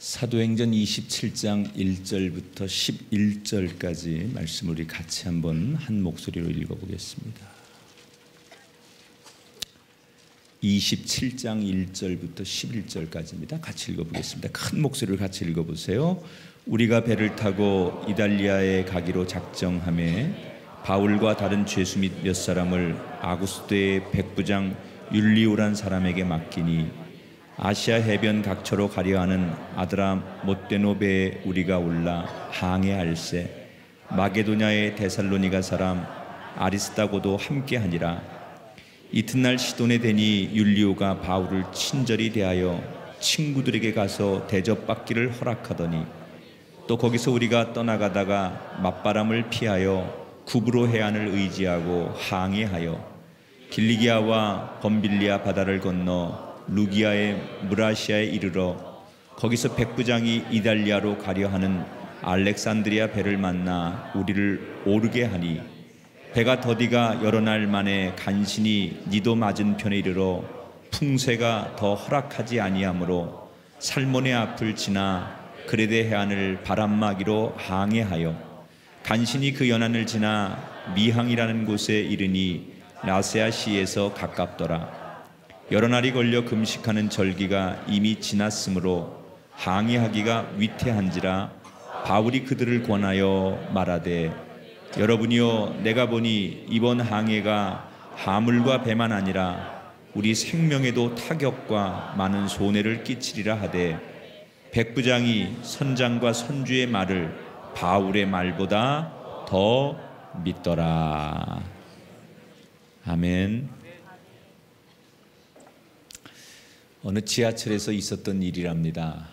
사도행전 27장 1절부터 11절까지 말씀을 우리 같이 한번 한 목소리로 읽어보겠습니다. 27장 1절부터 11절까지입니다. 같이 읽어보겠습니다. 큰 목소리로 같이 읽어보세요. 우리가 배를 타고 이달리아에 가기로 작정하매 바울과 다른 죄수 및 몇 사람을 아구스도의 백부장 율리오란 사람에게 맡기니 아시아 해변 각처로 가려하는 아드라못데노베에 우리가 올라 항해할세 마게도냐의 데살로니가 사람 아리스다고도 함께하니라. 이튿날 시돈에 되니 율리오가 바울을 친절히 대하여 친구들에게 가서 대접받기를 허락하더니 또 거기서 우리가 떠나가다가 맞바람을 피하여 구브로 해안을 의지하고 항해하여 길리기아와 범빌리아 바다를 건너 루기아의 무라시아에 이르러 거기서 백부장이 이달리아로 가려 하는 알렉산드리아 배를 만나 우리를 오르게 하니 배가 더디가 여러 날 만에 간신히 니도 맞은편에 이르러 풍세가 더 허락하지 아니하므로 살몬의 앞을 지나 그레데 해안을 바람막이로 항해하여 간신히 그 연안을 지나 미항이라는 곳에 이르니 라세아시에서 가깝더라. 여러 날이 걸려 금식하는 절기가 이미 지났으므로 항해하기가 위태한지라 바울이 그들을 권하여 말하되 여러분이여 내가 보니 이번 항해가 하물과 배만 아니라 우리 생명에도 타격과 많은 손해를 끼치리라 하되 백부장이 선장과 선주의 말을 바울의 말보다 더 믿더라. 아멘. 어느 지하철에서 있었던 일이랍니다.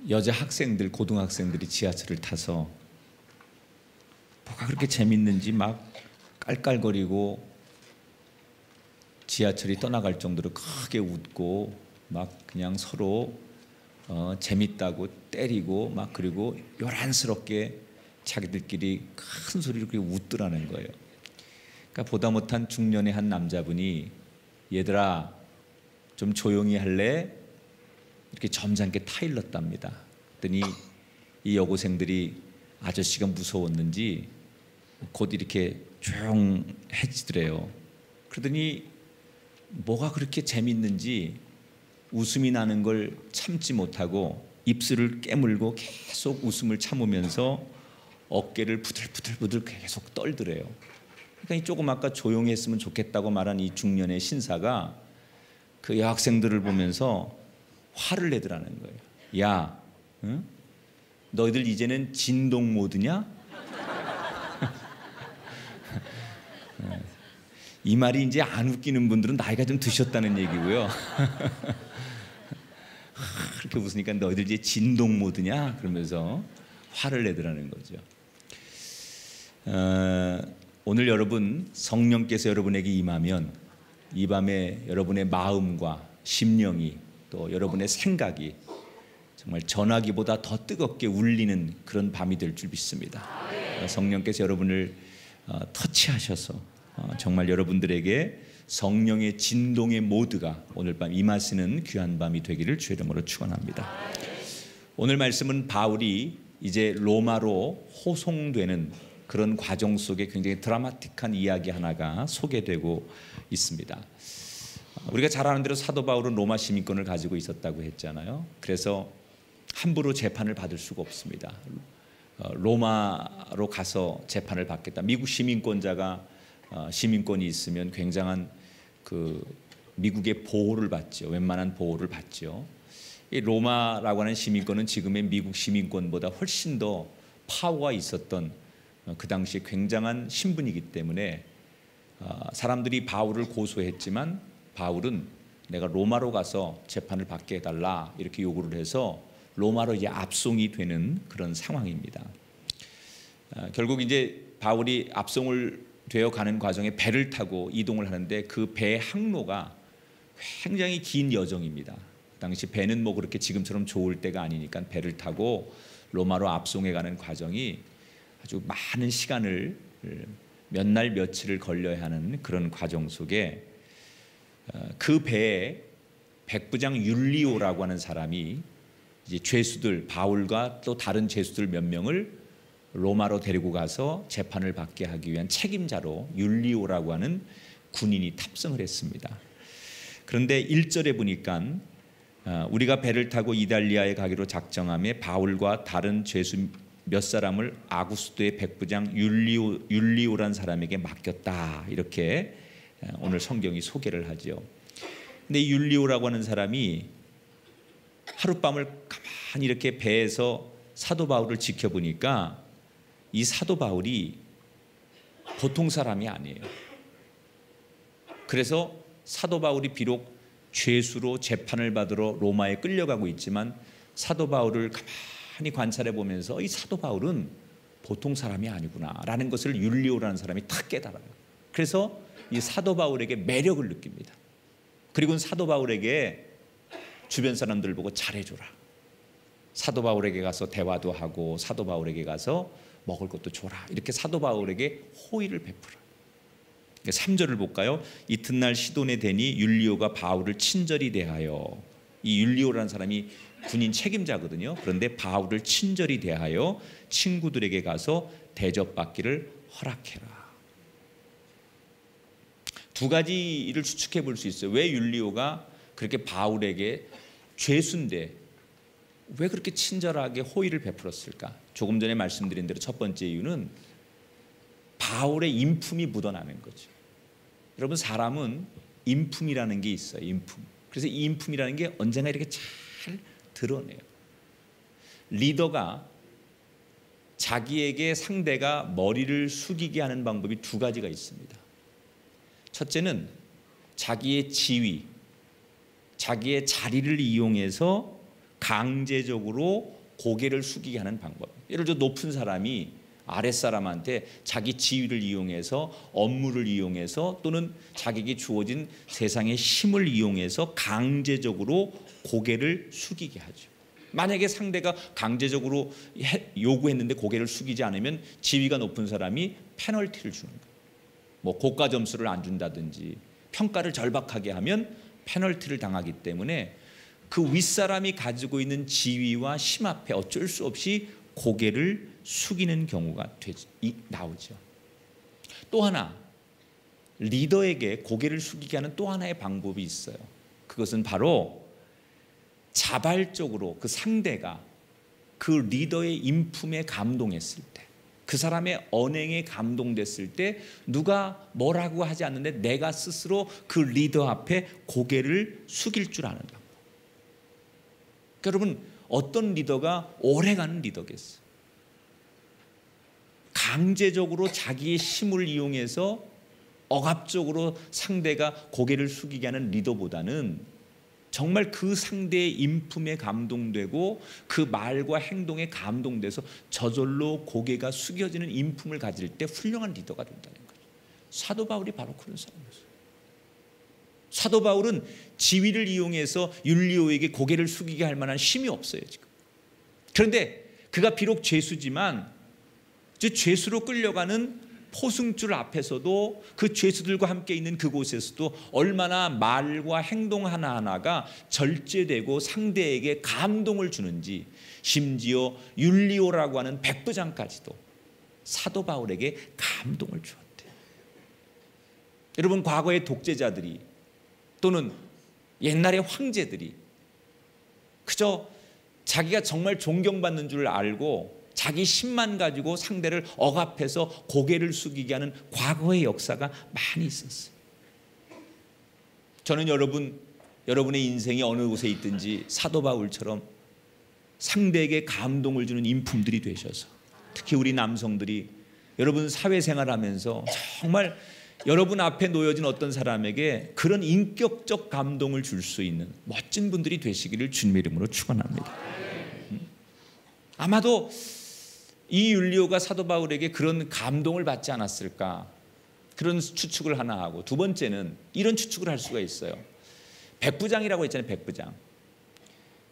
여자 학생들, 고등학생들이 지하철을 타서 뭐가 그렇게 재밌는지 막 깔깔거리고 지하철이 떠나갈 정도로 크게 웃고 막 그냥 서로 재밌다고 때리고 막 그리고 요란스럽게 자기들끼리 큰 소리로 그렇게 웃더라는 거예요. 그러니까 보다 못한 중년의 한 남자분이 얘들아 좀 조용히 할래? 이렇게 점잖게 타일렀답니다. 그랬더니 이 여고생들이 아저씨가 무서웠는지 곧 이렇게 조용해지더래요. 그러더니 뭐가 그렇게 재밌는지 웃음이 나는 걸 참지 못하고 입술을 깨물고 계속 웃음을 참으면서 어깨를 부들부들 계속 떨더래요. 그러니까 이 조금 아까 조용히 했으면 좋겠다고 말한 이 중년의 신사가 그 여학생들을 보면서 화를 내더라는 거예요. 야, 응? 너희들 이제는 진동 모드냐? 이 말이 이제 안 웃기는 분들은 나이가 좀 드셨다는 얘기고요. 그렇게 웃으니까 너희들 이제 진동 모드냐? 그러면서 화를 내더라는 거죠. 오늘 여러분 성령께서 여러분에게 임하면 이 밤에 여러분의 마음과 심령이 또 여러분의 생각이 정말 전화기보다 더 뜨겁게 울리는 그런 밤이 될 줄 믿습니다. 성령께서 여러분을 터치하셔서 정말 여러분들에게 성령의 진동의 모드가 오늘 밤 임하시는 귀한 밤이 되기를 주의 이름으로 축원합니다. 오늘 말씀은 바울이 이제 로마로 호송되는 그런 과정 속에 굉장히 드라마틱한 이야기 하나가 소개되고 있습니다. 우리가 잘 아는 대로 사도 바울은 로마 시민권을 가지고 있었다고 했잖아요. 그래서 함부로 재판을 받을 수가 없습니다. 로마로 가서 재판을 받겠다. 미국 시민권자가 시민권이 있으면 굉장한 그 미국의 보호를 받죠. 웬만한 보호를 받죠. 이 로마라고 하는 시민권은 지금의 미국 시민권보다 훨씬 더 파워가 있었던 그 당시 굉장한 신분이기 때문에 사람들이 바울을 고소했지만 바울은 내가 로마로 가서 재판을 받게 해달라 이렇게 요구를 해서 로마로 이제 압송이 되는 그런 상황입니다. 결국 이제 바울이 압송을 되어 가는 과정에 배를 타고 이동을 하는데 그 배 항로가 굉장히 긴 여정입니다. 당시 배는 뭐 그렇게 지금처럼 좋을 때가 아니니까 배를 타고 로마로 압송해 가는 과정이 아주 많은 시간을 몇 날 며칠을 걸려야 하는 그런 과정 속에 그 배에 백부장 율리오라고 하는 사람이 이제 죄수들 바울과 또 다른 죄수들 몇 명을 로마로 데리고 가서 재판을 받게 하기 위한 책임자로 율리오라고 하는 군인이 탑승을 했습니다. 그런데 1절에 보니까 우리가 배를 타고 이달리아에 가기로 작정하며 바울과 다른 죄수 몇 사람을 아구스도의 백부장 율리오란 사람에게 맡겼다, 이렇게 오늘 성경이 소개를 하죠. 근데 율리오라고 하는 사람이 하룻밤을 가만히 이렇게 배에서 사도 바울을 지켜보니까 이 사도 바울이 보통 사람이 아니에요. 그래서 사도 바울이 비록 죄수로 재판을 받으러 로마에 끌려가고 있지만 사도 바울을 가만히 관찰해 보면서 이 사도 바울은 보통 사람이 아니구나라는 것을 율리오라는 사람이 탁 깨달아요. 그래서 이 사도 바울에게 매력을 느낍니다. 그리고 사도 바울에게 주변 사람들 보고 잘해줘라, 사도 바울에게 가서 대화도 하고 사도 바울에게 가서 먹을 것도 줘라, 이렇게 사도 바울에게 호의를 베풀어. 3절을 볼까요? 이튿날 시돈에 대니 율리오가 바울을 친절히 대하여, 이 율리오라는 사람이 군인 책임자거든요. 그런데 바울을 친절히 대하여 친구들에게 가서 대접받기를 허락해라. 두 가지를 추측해 볼 수 있어요. 왜 율리오가 그렇게 바울에게 죄수인데 왜 그렇게 친절하게 호의를 베풀었을까? 조금 전에 말씀드린 대로 첫 번째 이유는 바울의 인품이 묻어나는 거죠. 여러분, 사람은 인품이라는 게 있어요. 인품. 그래서 이 인품이라는 게 언젠가 이렇게 잘 드러내요. 리더가 자기에게 상대가 머리를 숙이게 하는 방법이 두 가지가 있습니다. 첫째는 자기의 지위, 자기의 자리를 이용해서 강제적으로 고개를 숙이게 하는 방법. 예를 들어 높은 사람이 아랫사람한테 자기 지위를 이용해서, 업무를 이용해서, 또는 자기에게 주어진 세상의 힘을 이용해서 강제적으로 고개를 숙이게 하죠. 만약에 상대가 강제적으로 요구했는데 고개를 숙이지 않으면 지위가 높은 사람이 페널티를 주는 거예요. 뭐 고가 점수를 안 준다든지 평가를 절박하게 하면 페널티를 당하기 때문에 그 윗사람이 가지고 있는 지위와 힘 앞에 어쩔 수 없이 고개를 숙이는 경우가 나오죠. 또 하나, 리더에게 고개를 숙이게 하는 또 하나의 방법이 있어요. 그것은 바로 자발적으로 그 상대가 그 리더의 인품에 감동했을 때, 그 사람의 언행에 감동됐을 때 누가 뭐라고 하지 않는데 내가 스스로 그 리더 앞에 고개를 숙일 줄 아는 방법. 여러분, 어떤 리더가 오래가는 리더겠어요? 강제적으로 자기의 힘을 이용해서 억압적으로 상대가 고개를 숙이게 하는 리더보다는 정말 그 상대의 인품에 감동되고 그 말과 행동에 감동돼서 저절로 고개가 숙여지는 인품을 가질 때 훌륭한 리더가 된다는 거죠. 사도 바울이 바로 그런 사람이었어요. 사도 바울은 지위를 이용해서 율리오에게 고개를 숙이게 할 만한 힘이 없어요, 지금. 그런데 그가 비록 죄수지만 죄수로 끌려가는 포승줄 앞에서도, 그 죄수들과 함께 있는 그곳에서도 얼마나 말과 행동 하나하나가 절제되고 상대에게 감동을 주는지, 심지어 율리오라고 하는 백부장까지도 사도 바울에게 감동을 주었대요. 여러분, 과거의 독재자들이 또는 옛날의 황제들이 그저 자기가 정말 존경받는 줄 알고 자기 힘만 가지고 상대를 억압해서 고개를 숙이게 하는 과거의 역사가 많이 있었어요. 저는 여러분의 인생이 어느 곳에 있든지 사도 바울처럼 상대에게 감동을 주는 인품들이 되셔서, 특히 우리 남성들이 여러분 사회생활하면서 정말 여러분 앞에 놓여진 어떤 사람에게 그런 인격적 감동을 줄 수 있는 멋진 분들이 되시기를 주님의 이름으로 축원합니다. 아마도 이 율리오가 사도 바울에게 그런 감동을 받지 않았을까, 그런 추측을 하나 하고, 두 번째는 이런 추측을 할 수가 있어요. 백부장이라고 했잖아요. 백부장.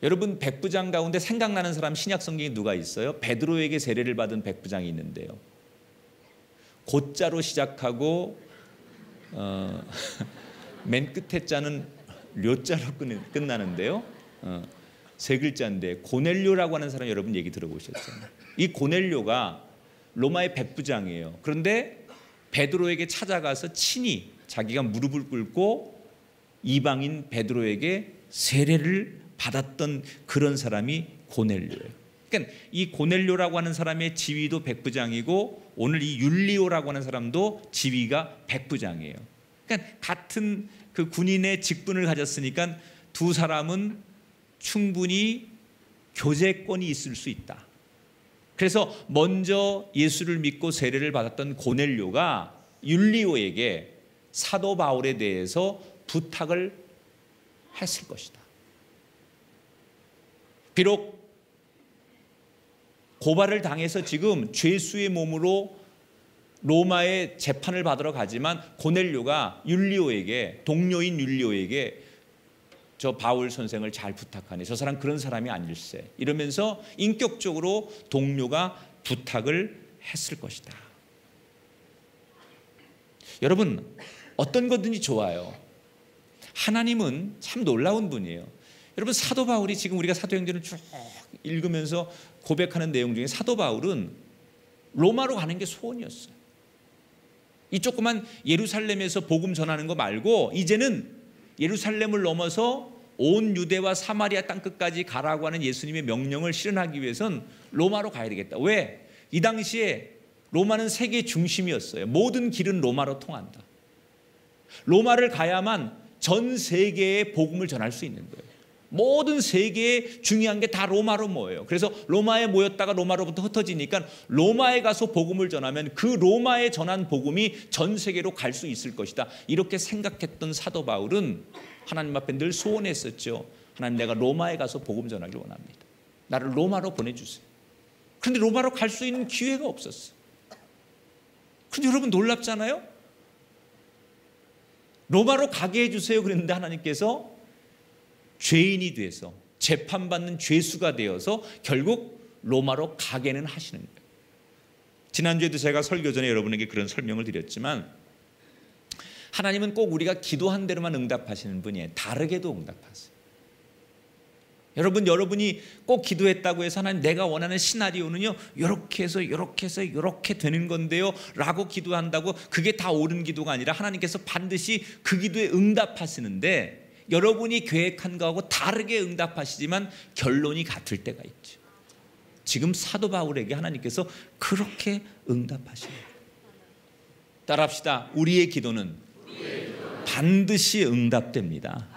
여러분, 백부장 가운데 생각나는 사람 신약 성경에 누가 있어요? 베드로에게 세례를 받은 백부장이 있는데요. 곧자로 시작하고 맨 끝에 자는 료자로 끝나는데요. 세 글자인데 고넬료라고 하는 사람 여러분 얘기 들어보셨잖아요. 이 고넬료가 로마의 백부장이에요. 그런데 베드로에게 찾아가서 친히 자기가 무릎을 꿇고 이방인 베드로에게 세례를 받았던 그런 사람이 고넬료예요. 그러니까 이 고넬료라고 하는 사람의 지위도 백부장이고 오늘 이 율리오라고 하는 사람도 지위가 백부장이에요. 그러니까 같은 그 군인의 직분을 가졌으니까 두 사람은 충분히 교제권이 있을 수 있다. 그래서 먼저 예수를 믿고 세례를 받았던 고넬료가 율리오에게 사도 바울에 대해서 부탁을 했을 것이다. 비록 고발을 당해서 지금 죄수의 몸으로 로마의 재판을 받으러 가지만 고넬료가 율리오에게, 동료인 율리오에게 저 바울 선생을 잘 부탁하네, 저 사람 그런 사람이 아닐세, 이러면서 인격적으로 동료가 부탁을 했을 것이다. 여러분, 어떤 거든지 좋아요. 하나님은 참 놀라운 분이에요. 여러분, 사도 바울이 지금 우리가 사도행전을 쭉 읽으면서 고백하는 내용 중에 사도 바울은 로마로 가는 게 소원이었어요. 이 조그만 예루살렘에서 복음 전하는 거 말고 이제는 예루살렘을 넘어서 온 유대와 사마리아 땅끝까지 가라고 하는 예수님의 명령을 실현하기 위해선 로마로 가야 되겠다. 왜? 이 당시에 로마는 세계 중심이었어요. 모든 길은 로마로 통한다. 로마를 가야만 전 세계에 복음을 전할 수 있는 거예요. 모든 세계에 중요한 게 다 로마로 모여요. 그래서 로마에 모였다가 로마로부터 흩어지니까 로마에 가서 복음을 전하면 그 로마에 전한 복음이 전 세계로 갈 수 있을 것이다. 이렇게 생각했던 사도 바울은 하나님 앞에 늘 소원했었죠. 하나님, 내가 로마에 가서 복음 전하기를 원합니다. 나를 로마로 보내주세요. 그런데 로마로 갈 수 있는 기회가 없었어요. 그런데 여러분 놀랍잖아요. 로마로 가게 해주세요 그랬는데 하나님께서 죄인이 돼서 재판받는 죄수가 되어서 결국 로마로 가게는 하시는 거예요. 지난주에도 제가 설교 전에 여러분에게 그런 설명을 드렸지만 하나님은 꼭 우리가 기도한 대로만 응답하시는 분이에요. 다르게도 응답하세요. 여러분이 꼭 기도했다고 해서 하나님, 내가 원하는 시나리오는요 이렇게 해서 이렇게 해서 이렇게 되는 건데요 라고 기도한다고 그게 다 옳은 기도가 아니라 하나님께서 반드시 그 기도에 응답하시는데 여러분이 계획한 거하고 다르게 응답하시지만 결론이 같을 때가 있죠. 지금 사도 바울에게 하나님께서 그렇게 응답하십니다. 따라합시다. 우리의 기도는 반드시 응답됩니다.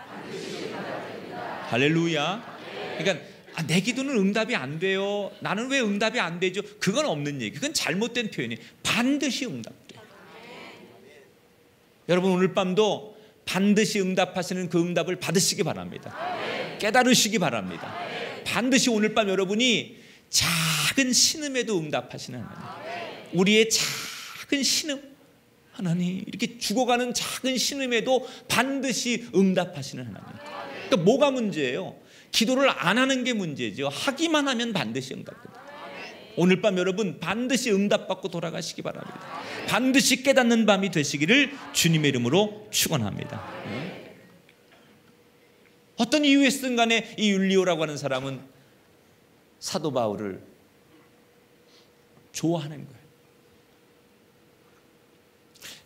할렐루야. 그러니까 내 기도는 응답이 안 돼요. 나는 왜 응답이 안 되죠? 그건 없는 얘기. 그건 잘못된 표현이에요. 반드시 응답돼요. 여러분, 오늘 밤도 반드시 응답하시는 그 응답을 받으시기 바랍니다. 깨달으시기 바랍니다. 반드시 오늘 밤 여러분이 작은 신음에도 응답하시는 하나님, 우리의 작은 신음, 하나님, 이렇게 죽어가는 작은 신음에도 반드시 응답하시는 하나님. 그러니까 뭐가 문제예요? 기도를 안 하는 게 문제죠. 하기만 하면 반드시 응답됩니다. 오늘 밤 여러분 반드시 응답받고 돌아가시기 바랍니다. 반드시 깨닫는 밤이 되시기를 주님의 이름으로 축원합니다. 어떤 이유였든 간에 이 율리오라고 하는 사람은 사도 바울을 좋아하는 거예요.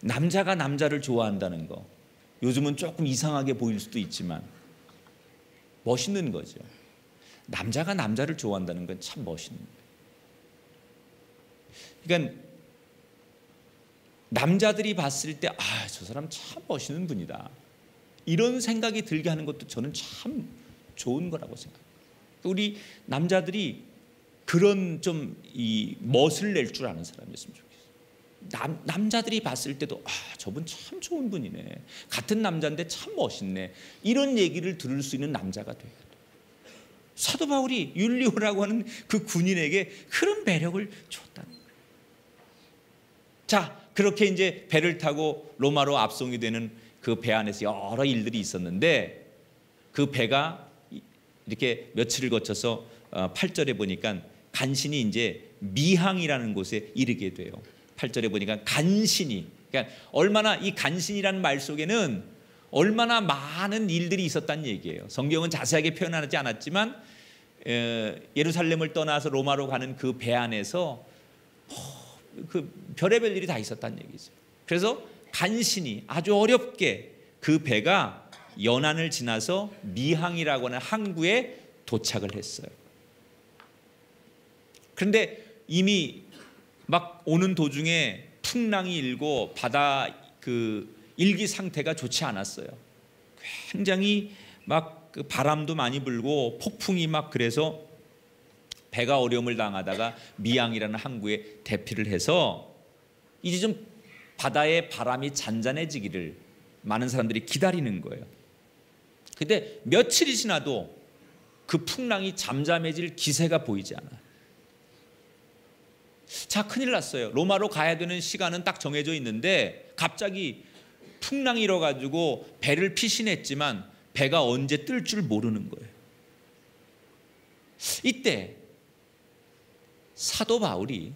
남자가 남자를 좋아한다는 거 요즘은 조금 이상하게 보일 수도 있지만 멋있는 거죠. 남자가 남자를 좋아한다는 건 참 멋있는 거예요. 그러니까 남자들이 봤을 때 저 사람 참 멋있는 분이다, 이런 생각이 들게 하는 것도 저는 참 좋은 거라고 생각해요. 우리 남자들이 그런 좀 이 멋을 낼 줄 아는 사람이었으면 좋겠어요. 남자들이 봤을 때도 저분 참 좋은 분이네, 같은 남자인데 참 멋있네, 이런 얘기를 들을 수 있는 남자가 돼야 돼요. 사도 바울이 율리오라고 하는 그 군인에게 그런 매력을 줬다는 거예요. 자, 그렇게 이제 배를 타고 로마로 압송이 되는 그 배 안에서 여러 일들이 있었는데 그 배가 이렇게 며칠을 거쳐서 8절에 보니까 간신히 이제 미항이라는 곳에 이르게 돼요. 8절에 보니까 간신히, 그러니까 얼마나 이 간신이라는 말 속에는 얼마나 많은 일들이 있었다는 얘기예요. 성경은 자세하게 표현하지 않았지만 예루살렘을 떠나서 로마로 가는 그 배 안에서 그 별의별 일이 다 있었다는 얘기죠. 그래서 간신히 아주 어렵게 그 배가 연안을 지나서 미항이라고 하는 항구에 도착을 했어요. 그런데 이미 막 오는 도중에 풍랑이 일고 바다 그 일기 상태가 좋지 않았어요. 굉장히 막 그 바람도 많이 불고 폭풍이 막 그래서 배가 어려움을 당하다가 미항이라는 항구에 대피를 해서 이제 좀 바다의 바람이 잔잔해지기를 많은 사람들이 기다리는 거예요. 근데 며칠이 지나도 그 풍랑이 잠잠해질 기세가 보이지 않아요. 자, 큰일 났어요. 로마로 가야 되는 시간은 딱 정해져 있는데 갑자기 풍랑이 일어가지고 배를 피신했지만 배가 언제 뜰 줄 모르는 거예요. 이때 사도 바울은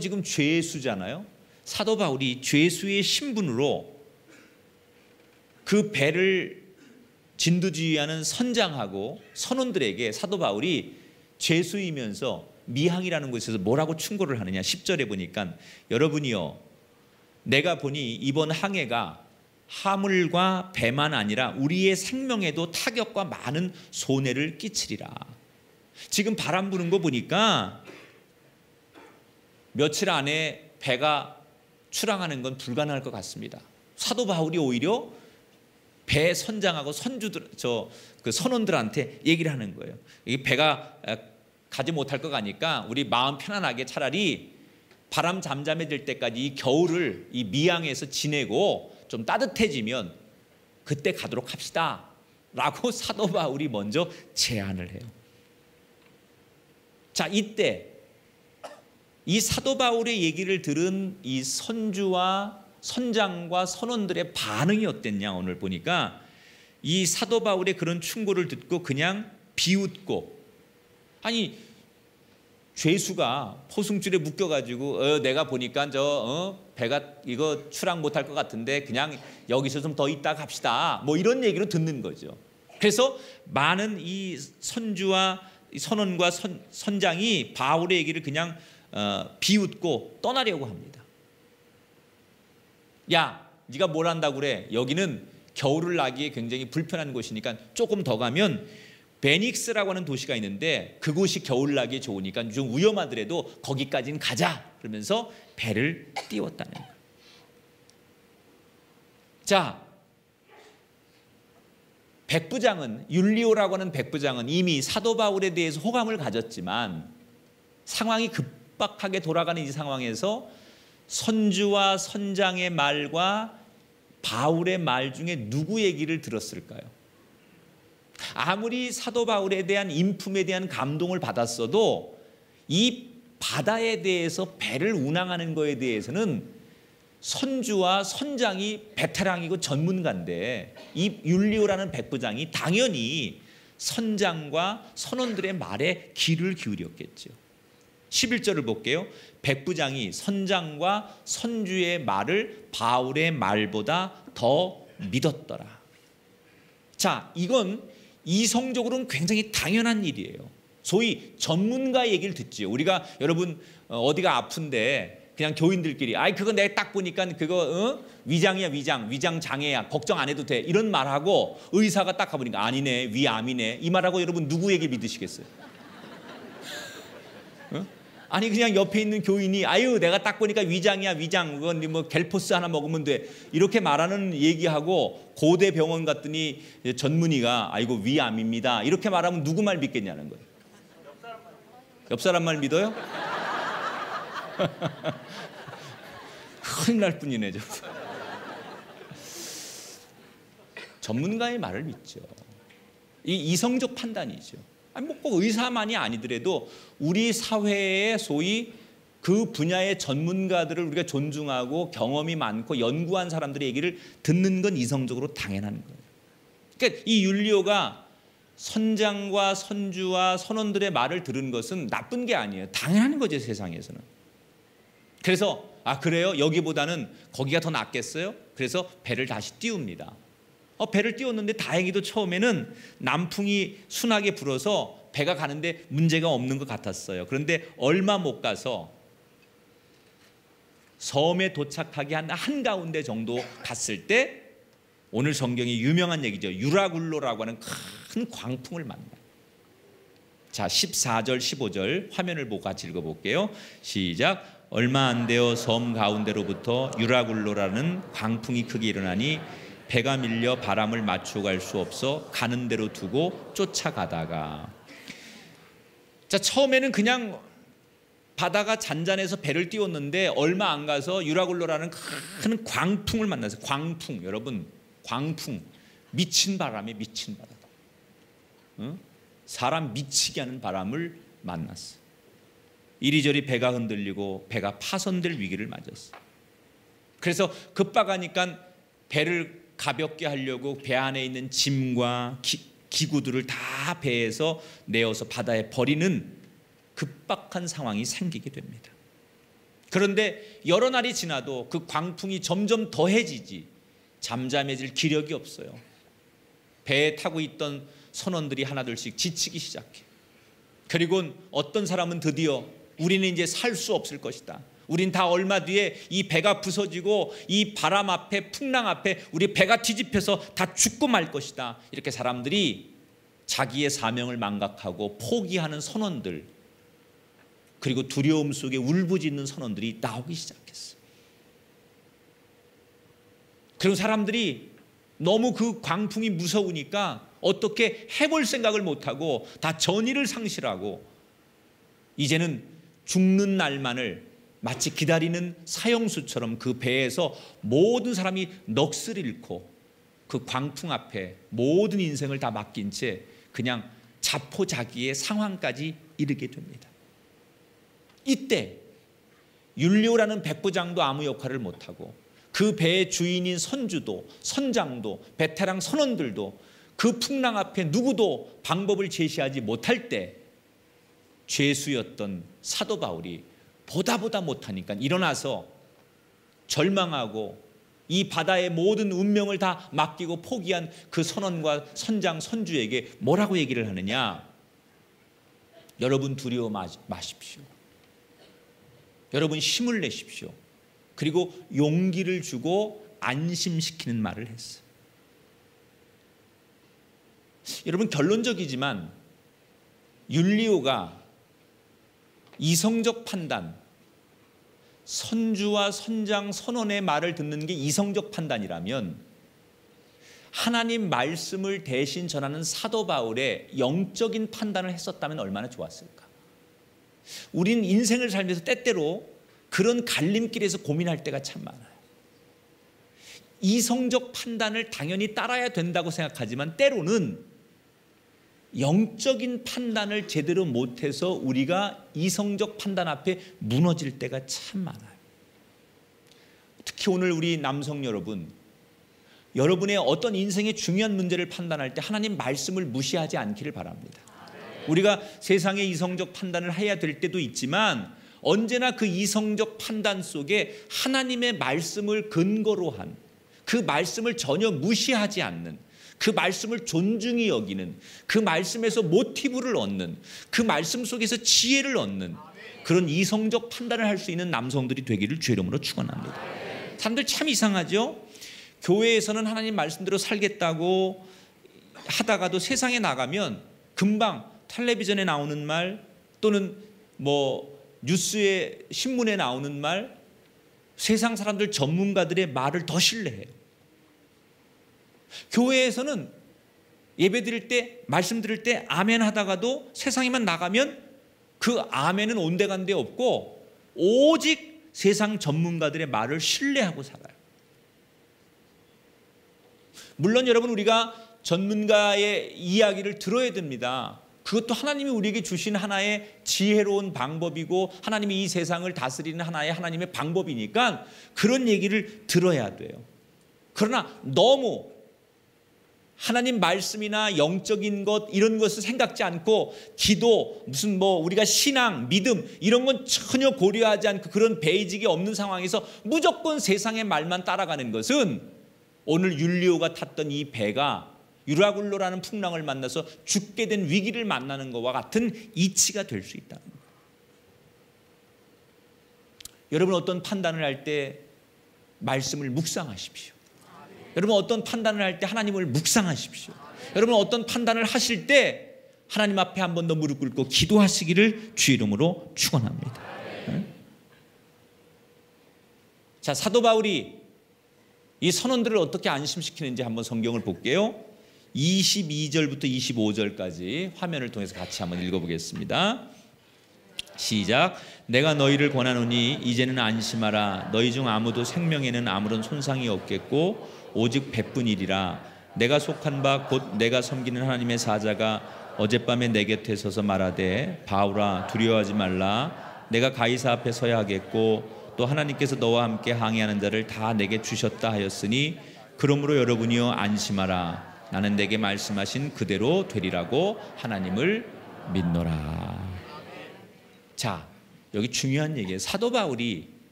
지금 죄수잖아요. 사도 바울이 죄수의 신분으로 그 배를 진두지휘하는 선장하고 선원들에게 사도 바울이 죄수이면서 미항이라는 곳에서 뭐라고 충고를 하느냐. 10절에 보니까 여러분이요, 내가 보니 이번 항해가 화물과 배만 아니라 우리의 생명에도 타격과 많은 손해를 끼치리라. 지금 바람 부는 거 보니까 며칠 안에 배가 출항하는 건 불가능할 것 같습니다. 사도 바울이 오히려 배 선장하고 그 선원들한테 얘기를 하는 거예요. 이 배가 가지 못할 것 같으니까 우리 마음 편안하게 차라리 바람 잠잠해질 때까지 이 겨울을 이 미항에서 지내고 좀 따뜻해지면 그때 가도록 합시다 라고 사도 바울이 먼저 제안을 해요. 자, 이때 이 사도 바울의 얘기를 들은 이 선주와 선장과 선원들의 반응이 어땠냐. 오늘 보니까 이 사도 바울의 그런 충고를 듣고 그냥 비웃고, 아니 죄수가 포승줄에 묶여가지고 내가 보니까 배가 이거 출항 못할 것 같은데 그냥 여기서 좀 더 있다 갑시다, 뭐 이런 얘기로 듣는 거죠. 그래서 많은 이 선주와 선원과 선장이 바울의 얘기를 그냥 비웃고 떠나려고 합니다. 야, 네가 뭘 한다고 그래? 여기는 겨울을 나기에 굉장히 불편한 곳이니까 조금 더 가면 베닉스라고 하는 도시가 있는데 그곳이 겨울 나기에 좋으니까 좀 위험하더라도 거기까지는 가자. 그러면서 배를 띄웠다는 거예요. 자, 백부장은, 율리오라고 하는 백부장은 이미 사도 바울에 대해서 호감을 가졌지만 상황이 급박하게 돌아가는 이 상황에서 선주와 선장의 말과 바울의 말 중에 누구 얘기를 들었을까요? 아무리 사도 바울에 대한 인품에 대한 감동을 받았어도 이 바다에 대해서 배를 운항하는 거에 대해서는 선주와 선장이 베테랑이고 전문가인데 이 율리오라는 백부장이 당연히 선장과 선원들의 말에 귀를 기울였겠죠. 11절을 볼게요. 백부장이 선장과 선주의 말을 바울의 말보다 더 믿었더라. 자, 이건 이성적으로는 굉장히 당연한 일이에요. 소위 전문가 얘기를 듣지요. 우리가 여러분 어디가 아픈데 그냥 교인들끼리 아이 그거 내가 딱 보니까 그거 위장이야, 위장 장애야, 걱정 안 해도 돼, 이런 말하고 의사가 딱 가보니까 아니네, 위암이네, 이 말하고 여러분 누구 얘기 믿으시겠어요? 아니 그냥 옆에 있는 교인이 아유 내가 딱 보니까 위장이야, 위장, 그건 뭐 갤포스 하나 먹으면 돼, 이렇게 말하는 얘기하고 고대 병원 갔더니 전문의가 아이고 위암입니다 이렇게 말하면 누구 말 믿겠냐는 거예요. 옆 사람 말 믿어요? 큰일 날 뿐이네. 전문가의 말을 믿죠. 이 이성적 판단이죠. 아니 뭐 꼭 의사만이 아니더라도 우리 사회에 소위 그 분야의 전문가들을 우리가 존중하고 경험이 많고 연구한 사람들의 얘기를 듣는 건 이성적으로 당연한 거예요. 그러니까 이 율리오가 선장과 선주와 선원들의 말을 들은 것은 나쁜 게 아니에요. 당연한 거죠, 세상에서는. 그래서 아 그래요? 여기보다는 거기가 더 낫겠어요? 그래서 배를 다시 띄웁니다. 배를 띄웠는데 다행히도 처음에는 남풍이 순하게 불어서 배가 가는데 문제가 없는 것 같았어요. 그런데 얼마 못 가서 섬에 도착하기 한 한가운데 정도 갔을 때 오늘 성경이 유명한 얘기죠. 유라굴로라고 하는 큰 광풍을 만나요. 자, 14절 15절 화면을 보고 같이 읽어볼게요. 시작. 얼마 안 되어 섬 가운데로부터 유라굴로라는 광풍이 크게 일어나니 배가 밀려 바람을 맞추어 갈 수 없어 가는 대로 두고 쫓아가다가, 자, 처음에는 그냥 바다가 잔잔해서 배를 띄웠는데 얼마 안 가서 유라굴로라는 큰 광풍을 만났어요. 광풍, 여러분, 광풍, 미친 바람에 미친 바람, 응? 사람 미치게 하는 바람을 만났어요. 이리저리 배가 흔들리고 배가 파손될 위기를 맞았어요. 그래서 급박하니까 배를 가볍게 하려고 배 안에 있는 짐과 기구들을 다 배에서 내어서 바다에 버리는 급박한 상황이 생기게 됩니다. 그런데 여러 날이 지나도 그 광풍이 점점 더해지지 잠잠해질 기력이 없어요. 배에 타고 있던 선원들이 하나둘씩 지치기 시작해. 그리고 어떤 사람은 드디어 우리는 이제 살 수 없을 것이다. 우린 다 얼마 뒤에 이 배가 부서지고 이 바람 앞에 풍랑 앞에 우리 배가 뒤집혀서 다 죽고 말 것이다. 이렇게 사람들이 자기의 사명을 망각하고 포기하는 선원들, 그리고 두려움 속에 울부짖는 선원들이 나오기 시작했어요. 그리고 사람들이 너무 그 광풍이 무서우니까 어떻게 해볼 생각을 못하고 다 전의를 상실하고 이제는 죽는 날만을 마치 기다리는 사형수처럼 그 배에서 모든 사람이 넋을 잃고 그 광풍 앞에 모든 인생을 다 맡긴 채 그냥 자포자기의 상황까지 이르게 됩니다. 이때 율리오라는 백부장도 아무 역할을 못하고 그 배의 주인인 선주도 선장도 베테랑 선원들도 그 풍랑 앞에 누구도 방법을 제시하지 못할 때 죄수였던 사도 바울이 보다 못하니까 일어나서 절망하고 이 바다의 모든 운명을 다 맡기고 포기한 그 선원과 선장 선주에게 뭐라고 얘기를 하느냐? 여러분 두려워 마십시오. 여러분 힘을 내십시오. 그리고 용기를 주고 안심시키는 말을 했어요. 여러분 결론적이지만 율리오가 이성적 판단, 선주와 선장 선원의 말을 듣는 게 이성적 판단이라면 하나님 말씀을 대신 전하는 사도 바울의 영적인 판단을 했었다면 얼마나 좋았을까. 우린 인생을 살면서 때때로 그런 갈림길에서 고민할 때가 참 많아요. 이성적 판단을 당연히 따라야 된다고 생각하지만 때로는 영적인 판단을 제대로 못해서 우리가 이성적 판단 앞에 무너질 때가 참 많아요. 특히 오늘 우리 남성 여러분, 여러분의 어떤 인생의 중요한 문제를 판단할 때 하나님 말씀을 무시하지 않기를 바랍니다. 우리가 세상의 이성적 판단을 해야 될 때도 있지만 언제나 그 이성적 판단 속에 하나님의 말씀을 근거로 한, 그 말씀을 전혀 무시하지 않는, 그 말씀을 존중히 여기는, 그 말씀에서 모티브를 얻는, 그 말씀 속에서 지혜를 얻는 그런 이성적 판단을 할 수 있는 남성들이 되기를 주의 이름으로 축원합니다. 사람들 참 이상하죠? 교회에서는 하나님 말씀대로 살겠다고 하다가도 세상에 나가면 금방 텔레비전에 나오는 말 또는 뉴스에 신문에 나오는 말, 세상 사람들 전문가들의 말을 더 신뢰해요. 교회에서는 예배 드릴 때 말씀 드릴 때 아멘 하다가도 세상에만 나가면 그 아멘은 온데간데 없고 오직 세상 전문가들의 말을 신뢰하고 살아요. 물론 여러분 우리가 전문가의 이야기를 들어야 됩니다. 그것도 하나님이 우리에게 주신 하나의 지혜로운 방법이고 하나님이 이 세상을 다스리는 하나님의 방법이니까 그런 얘기를 들어야 돼요. 그러나 너무 하나님 말씀이나 영적인 것 이런 것을 생각지 않고 기도 무슨 우리가 신앙 믿음 이런 건 전혀 고려하지 않고 그런 베이직이 없는 상황에서 무조건 세상의 말만 따라가는 것은 오늘 율리오가 탔던 이 배가 유라굴로라는 풍랑을 만나서 죽게 된 위기를 만나는 것과 같은 이치가 될 수 있다는 거예요. 여러분 어떤 판단을 할 때 말씀을 묵상하십시오. 여러분 어떤 판단을 할 때 하나님을 묵상하십시오. 여러분 어떤 판단을 하실 때 하나님 앞에 한 번 더 무릎 꿇고 기도하시기를 주의 이름으로 축원합니다. 자, 사도 바울이 이 선원들을 어떻게 안심시키는지 한번 성경을 볼게요. 22절부터 25절까지 화면을 통해서 같이 한번 읽어보겠습니다. 시작. 내가 너희를 권하노니 이제는 안심하라. 너희 중 아무도 생명에는 아무런 손상이 없겠고 오직 배뿐이리라. 내가 속한 바 곧 내가 섬기는 하나님의 사자가 어젯밤에 내 곁에 서서 말하되 바울아 두려워하지 말라. 내가 가이사 앞에 서야 하겠고 또 하나님께서 너와 함께 항해하는 자를 다 내게 주셨다 하였으니 그러므로 여러분이여 안심하라. 나는 내게 말씀하신 그대로 되리라고 하나님을 믿노라. 자, 여기 중요한 얘기예요. 사도 바울이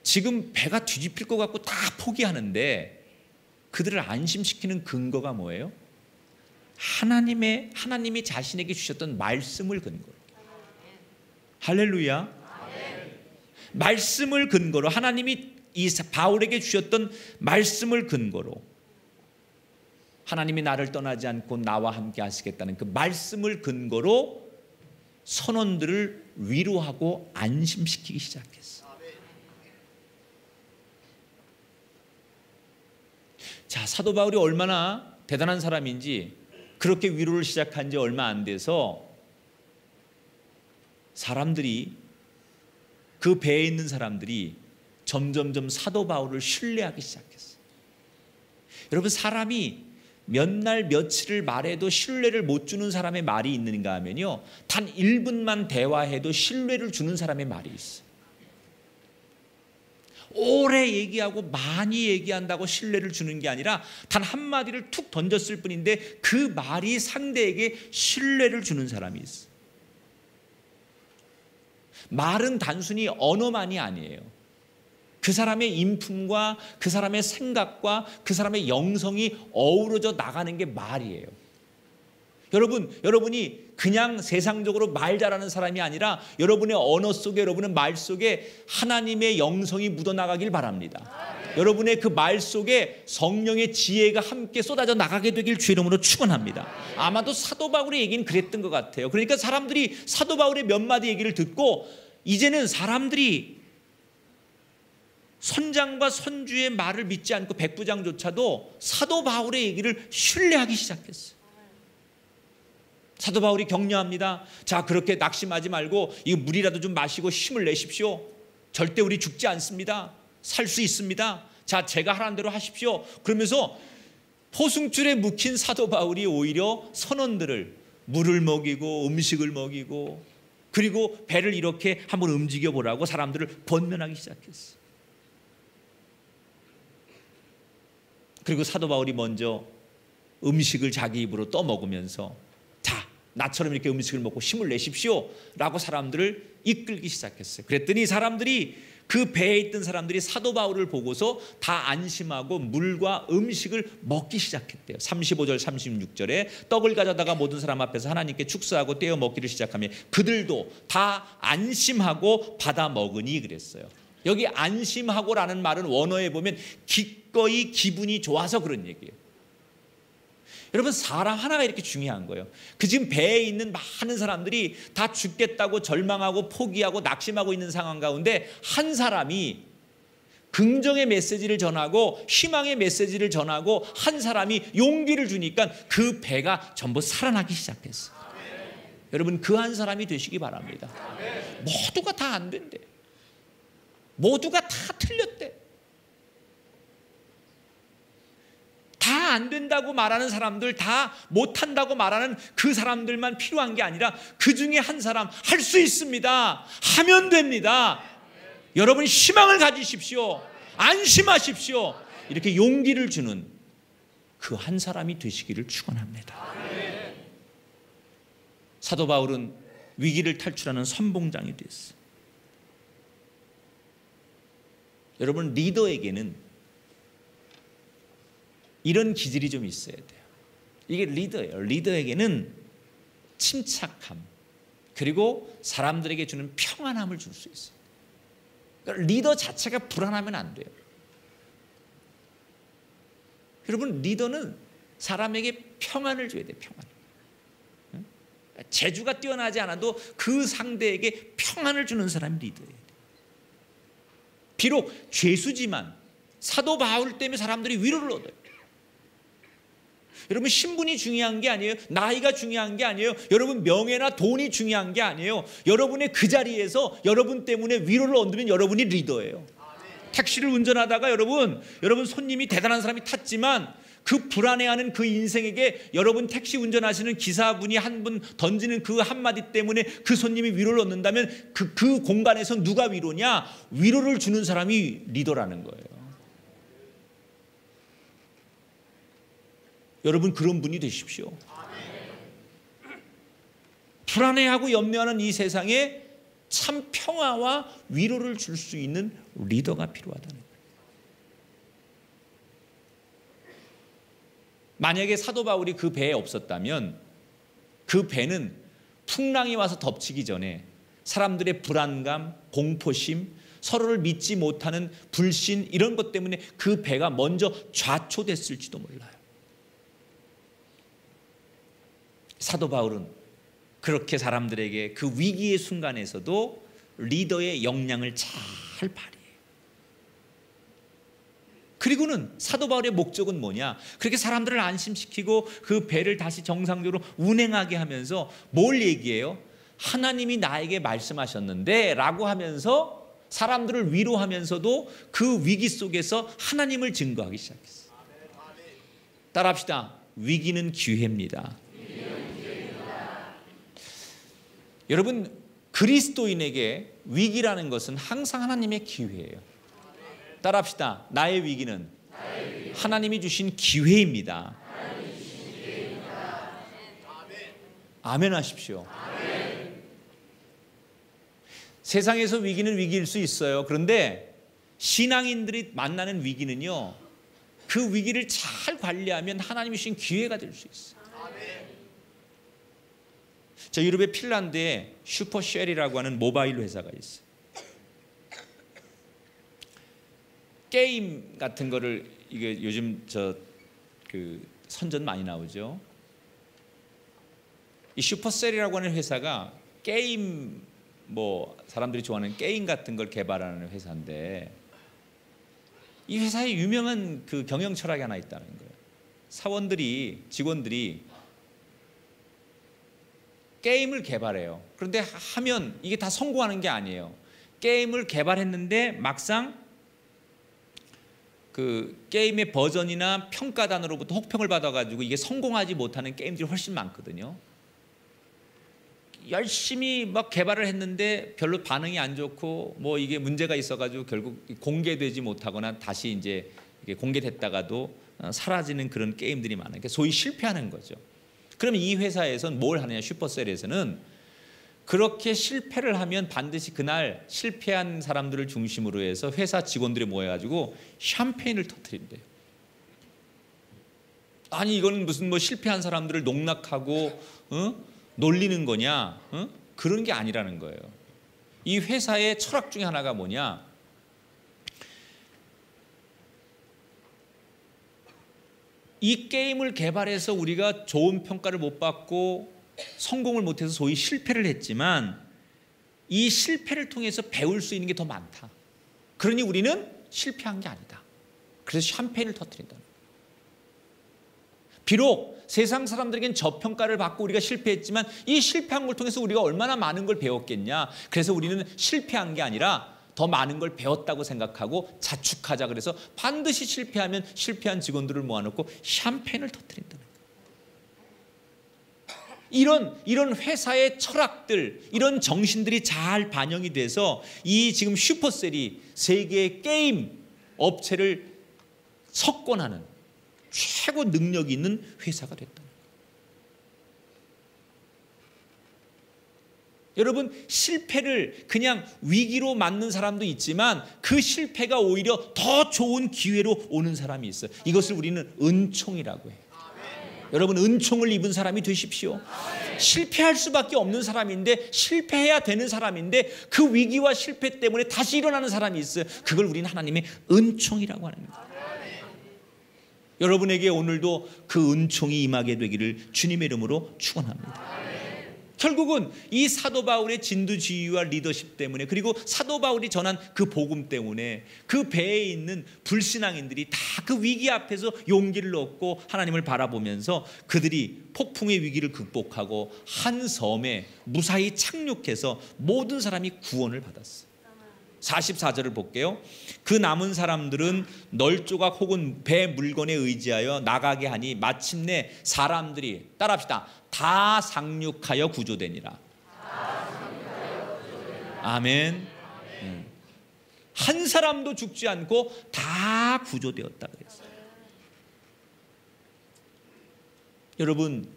지금 배가 뒤집힐 것 같고 다 포기하는데 그들을 안심시키는 근거가 뭐예요? 하나님이 자신에게 주셨던 말씀을 근거로. 할렐루야. 말씀을 근거로 하나님이 이 바울에게 주셨던 말씀을 근거로 하나님이 나를 떠나지 않고 나와 함께 하시겠다는 그 말씀을 근거로 선원들을 위로하고 안심시키기 시작했어. 자, 사도 바울이 얼마나 대단한 사람인지 그렇게 위로를 시작한 지 얼마 안 돼서 사람들이 그 배에 있는 사람들이 점점점 사도 바울을 신뢰하기 시작했어. 여러분 사람이 몇 날 며칠을 말해도 신뢰를 못 주는 사람의 말이 있는가 하면요 단 1분만 대화해도 신뢰를 주는 사람의 말이 있어. 오래 얘기하고 많이 얘기한다고 신뢰를 주는 게 아니라 단 한마디를 툭 던졌을 뿐인데 그 말이 상대에게 신뢰를 주는 사람이 있어. 말은 단순히 언어만이 아니에요. 그 사람의 인품과 그 사람의 생각과 그 사람의 영성이 어우러져 나가는 게 말이에요. 여러분이 그냥 세상적으로 말 잘하는 사람이 아니라 여러분의 언어 속에 여러분의 말 속에 하나님의 영성이 묻어나가길 바랍니다. 여러분의 그 말 속에 성령의 지혜가 함께 쏟아져 나가게 되길 주의 이름으로 축원합니다. 아마도 사도 바울의 얘기는 그랬던 것 같아요. 그러니까 사람들이 사도 바울의 몇 마디 얘기를 듣고 이제는 사람들이 선장과 선주의 말을 믿지 않고 백부장조차도 사도 바울의 얘기를 신뢰하기 시작했어요. 사도 바울이 격려합니다. 자, 그렇게 낙심하지 말고 이 물이라도 좀 마시고 힘을 내십시오. 절대 우리 죽지 않습니다. 살 수 있습니다. 자, 제가 하라는 대로 하십시오. 그러면서 포승줄에 묵힌 사도 바울이 오히려 선원들을 물을 먹이고 음식을 먹이고 그리고 배를 이렇게 한번 움직여 보라고 사람들을 권면하기 시작했어요. 그리고 사도 바울이 먼저 음식을 자기 입으로 떠먹으면서 자, 나처럼 이렇게 음식을 먹고 힘을 내십시오 라고 사람들을 이끌기 시작했어요. 그랬더니 사람들이 그 배에 있던 사람들이 사도 바울을 보고서 다 안심하고 물과 음식을 먹기 시작했대요. 35절 36절에 떡을 가져다가 모든 사람 앞에서 하나님께 축사하고 떼어 먹기를 시작하며 그들도 다 안심하고 받아 먹으니 그랬어요. 여기 안심하고라는 말은 원어에 보면 기꺼이 기분이 좋아서 그런 얘기예요. 여러분 사람 하나가 이렇게 중요한 거예요. 그 지금 배에 있는 많은 사람들이 다 죽겠다고 절망하고 포기하고 낙심하고 있는 상황 가운데 한 사람이 긍정의 메시지를 전하고 희망의 메시지를 전하고 한 사람이 용기를 주니까 그 배가 전부 살아나기 시작했어요. 여러분 그 한 사람이 되시기 바랍니다. 모두가 다 안 된대. 모두가 다 틀렸대. 다 안 된다고 말하는 사람들, 다 못한다고 말하는 그 사람들만 필요한 게 아니라 그 중에 한 사람 할 수 있습니다. 하면 됩니다. 여러분 희망을 가지십시오. 안심하십시오. 이렇게 용기를 주는 그 한 사람이 되시기를 축원합니다. 사도 바울은 위기를 탈출하는 선봉장이 됐어요. 여러분, 리더에게는 이런 기질이 좀 있어야 돼요. 이게 리더예요. 리더에게는 침착함, 그리고 사람들에게 주는 평안함을 줄 수 있어요. 그러니까 리더 자체가 불안하면 안 돼요. 여러분, 리더는 사람에게 평안을 줘야 돼요. 평안. 재주가 뛰어나지 않아도 그 상대에게 평안을 주는 사람이 리더예요. 비록 죄수지만 사도 바울 때문에 사람들이 위로를 얻어요. 여러분, 신분이 중요한 게 아니에요. 나이가 중요한 게 아니에요. 여러분, 명예나 돈이 중요한 게 아니에요. 여러분의 그 자리에서 여러분 때문에 위로를 얻으면 여러분이 리더예요. 택시를 운전하다가 여러분 손님이 대단한 사람이 탔지만 그 불안해하는 그 인생에게 여러분 택시 운전하시는 기사분이 한 분 던지는 그 한마디 때문에 그 손님이 위로를 얻는다면 그 공간에서 누가 위로냐? 위로를 주는 사람이 리더라는 거예요. 여러분, 그런 분이 되십시오. 불안해하고 염려하는 이 세상에 참 평화와 위로를 줄 수 있는 리더가 필요하다는 거예요. 만약에 사도 바울이 그 배에 없었다면 그 배는 풍랑이 와서 덮치기 전에 사람들의 불안감, 공포심, 서로를 믿지 못하는 불신, 이런 것 때문에 그 배가 먼저 좌초됐을지도 몰라요. 사도 바울은 그렇게 사람들에게 그 위기의 순간에서도 리더의 역량을 잘 발휘해요. 그리고는 사도 바울의 목적은 뭐냐? 그렇게 사람들을 안심시키고 그 배를 다시 정상적으로 운행하게 하면서 뭘 얘기해요? 하나님이 나에게 말씀하셨는데 라고 하면서 사람들을 위로하면서도 그 위기 속에서 하나님을 증거하기 시작했어요. 따라합시다. 위기는 기회입니다. 여러분, 그리스도인에게 위기라는 것은 항상 하나님의 기회예요. 따라합시다. 나의 위기는 하나님이 주신 기회입니다. 아멘 하십시오. 세상에서 위기는 위기일 수 있어요. 그런데 신앙인들이 만나는 위기는요, 그 위기를 잘 관리하면 하나님이 주신 기회가 될 수 있어요. 저 유럽의 핀란드에 슈퍼쉘이라고 하는 모바일 회사가 있어요. 게임 같은 거를, 이게 요즘 그 선전 많이 나오죠. 이 슈퍼셀이라고 하는 회사가 게임, 사람들이 좋아하는 게임 같은 걸 개발하는 회사인데, 이 회사에 유명한 그 경영 철학이 하나 있다는 거예요. 직원들이 게임을 개발해요. 그런데 하면 이게 다 성공하는 게 아니에요. 게임을 개발했는데 막상 그 게임의 버전이나 평가단으로부터 혹평을 받아가지고 이게 성공하지 못하는 게임들이 훨씬 많거든요. 열심히 막 개발을 했는데 별로 반응이 안 좋고 이게 문제가 있어가지고 결국 공개되지 못하거나 다시 이제 이게 공개됐다가도 사라지는 그런 게임들이 많아요. 그러니까 소위 실패하는 거죠. 그러면 이 회사에서는 뭘 하느냐? 슈퍼셀에서는 그렇게 실패를 하면 반드시 그날 실패한 사람들을 중심으로 해서 회사 직원들이 모여가지고 샴페인을 터뜨린대요. 아니, 이거는 무슨 실패한 사람들을 농락하고 놀리는 거냐? 그런 게 아니라는 거예요. 이 회사의 철학 중에 하나가 뭐냐? 이 게임을 개발해서 우리가 좋은 평가를 못 받고 성공을 못해서 소위 실패를 했지만 이 실패를 통해서 배울 수 있는 게 더 많다. 그러니 우리는 실패한 게 아니다. 그래서 샴페인을 터뜨린다. 비록 세상 사람들에겐 저평가를 받고 우리가 실패했지만 이 실패한 걸 통해서 우리가 얼마나 많은 걸 배웠겠냐. 그래서 우리는 실패한 게 아니라 더 많은 걸 배웠다고 생각하고 자축하자. 그래서 반드시 실패하면 실패한 직원들을 모아놓고 샴페인을 터뜨린다는 거예요. 이런 회사의 철학들, 이런 정신들이 잘 반영이 돼서 이 지금 슈퍼셀이 세계의 게임 업체를 석권하는, 최고 능력이 있는 회사가 됐다. 여러분, 실패를 그냥 위기로 맞는 사람도 있지만 그 실패가 오히려 더 좋은 기회로 오는 사람이 있어요. 이것을 우리는 은총이라고 해요. 여러분, 은총을 입은 사람이 되십시오. 실패할 수밖에 없는 사람인데, 실패해야 되는 사람인데 그 위기와 실패 때문에 다시 일어나는 사람이 있어요. 그걸 우리는 하나님의 은총이라고 하는 거예요. 여러분에게 오늘도 그 은총이 임하게 되기를 주님의 이름으로 축원합니다. 결국은 이 사도 바울의 진두지휘와 리더십 때문에, 그리고 사도 바울이 전한 그 복음 때문에 그 배에 있는 불신앙인들이 다 그 위기 앞에서 용기를 얻고 하나님을 바라보면서 그들이 폭풍의 위기를 극복하고 한 섬에 무사히 착륙해서 모든 사람이 구원을 받았어요. 44절을 볼게요. 그 남은 사람들은 널조각 혹은 배 물건에 의지하여 나가게 하니 마침내 사람들이, 따라합시다, 다 상륙하여 구조되니라. 아멘. 한 사람도 죽지 않고 다 구조되었다 그랬어요. 여러분,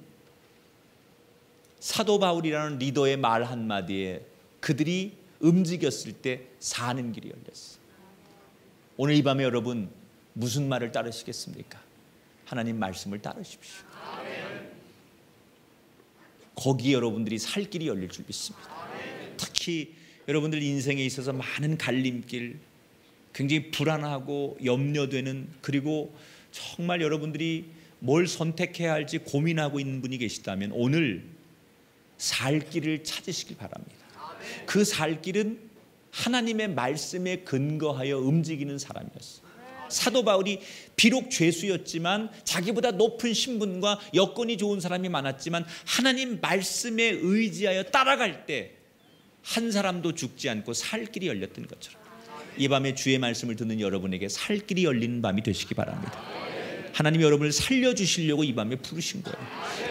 사도 바울이라는 리더의 말 한마디에 그들이 움직였을 때 사는 길이 열렸어요. 오늘 이 밤에 여러분 무슨 말을 따르시겠습니까? 하나님 말씀을 따르십시오. 거기에 여러분들이 살 길이 열릴 줄 믿습니다. 특히 여러분들 인생에 있어서 많은 갈림길, 굉장히 불안하고 염려되는, 그리고 정말 여러분들이 뭘 선택해야 할지 고민하고 있는 분이 계시다면 오늘 살 길을 찾으시길 바랍니다. 그 살 길은 하나님의 말씀에 근거하여 움직이는 사람이었어요. 사도 바울이 비록 죄수였지만, 자기보다 높은 신분과 여건이 좋은 사람이 많았지만 하나님 말씀에 의지하여 따라갈 때 한 사람도 죽지 않고 살 길이 열렸던 것처럼 이 밤에 주의 말씀을 듣는 여러분에게 살 길이 열리는 밤이 되시기 바랍니다. 하나님이 여러분을 살려주시려고 이 밤에 부르신 거예요.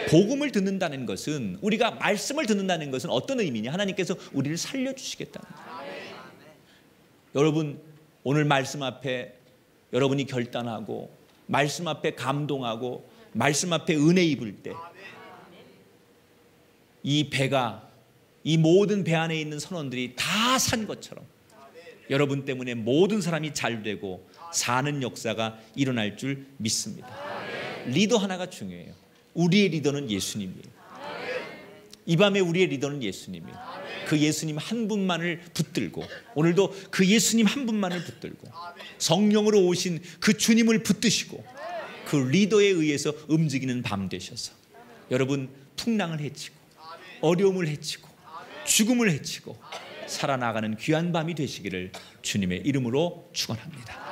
복음을 듣는다는 것은, 우리가 말씀을 듣는다는 것은 어떤 의미냐? 하나님께서 우리를 살려주시겠다는 거예요. 여러분, 오늘 말씀 앞에 여러분이 결단하고 말씀 앞에 감동하고 말씀 앞에 은혜 입을 때 이 배가, 이 모든 배 안에 있는 선원들이 다 산 것처럼 여러분 때문에 모든 사람이 잘 되고 사는 역사가 일어날 줄 믿습니다. 리더 하나가 중요해요. 우리의 리더는 예수님이에요. 이 밤에 우리의 리더는 예수님이에요. 그 예수님 한 분만을 붙들고, 오늘도 그 예수님 한 분만을 붙들고 성령으로 오신 그 주님을 붙드시고 그 리더에 의해서 움직이는 밤 되셔서 여러분 풍랑을 헤치고 어려움을 헤치고 죽음을 헤치고 살아나가는 귀한 밤이 되시기를 주님의 이름으로 축원합니다.